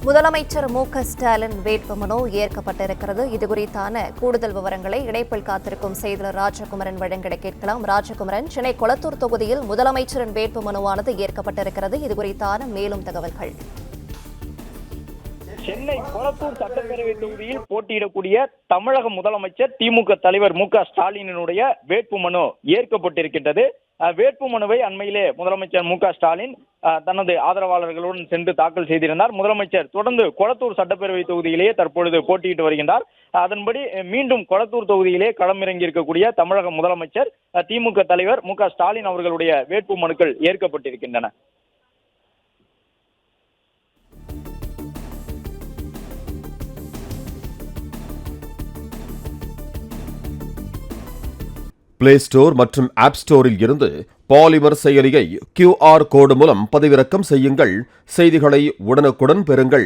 முதலமைச்சர் மு.க.ஸ்டாலின் வேட்புமனு ஏற்கப்பட்டிருக்கிறது. இதுகுறித்தான கூடுதல் விவரங்களை இணைப்பில் காத்திருக்கும் செய்தியாளர் ராஜகுமரன் வழங்கிட கேட்கலாம். ராஜகுமரன், சென்னை கொளத்தூர் தொகுதியில் முதலமைச்சரின் வேட்புமனுவானது ஏற்கப்பட்டிருக்கிறது. இதுகுறித்தான மேலும் தகவல்கள். சென்னை கொளத்தூர் சட்டப்பேரவை தொகுதியில் போட்டியிடக்கூடிய தமிழக முதலமைச்சர் திமுக தலைவர் மு.க.ஸ்டாலினுடைய வேட்புமனு ஏற்கப்பட்டிருக்கின்றது. வேட்புமனுவை அண்மையிலே முதலமைச்சர் மு.க.ஸ்டாலின் தனது ஆதரவாளர்களுடன் சென்று தாக்கல் செய்திருந்தார். முதலமைச்சர் தொடர்ந்து கொளத்தூர் சட்டப்பேரவை தொகுதியிலேயே தற்பொழுது போட்டியிட்டு வருகின்றார். அதன்படி மீண்டும் கொளத்தூர் தொகுதியிலே களமிறங்கி இருக்கக்கூடிய தமிழக முதலமைச்சர் திமுக தலைவர் மு.க.ஸ்டாலின் அவர்களுடைய வேட்புமனுக்கள் ஏற்கப்பட்டிருக்கின்றன. பிளே ஸ்டோர் மற்றும் ஆப் ஸ்டோரில் இருந்து பாலிமர் செயலியை QR கோடு மூலம் பதிவிறக்கம் செய்யுங்கள். செய்திகளை உடனுக்குடன் பெறுங்கள்.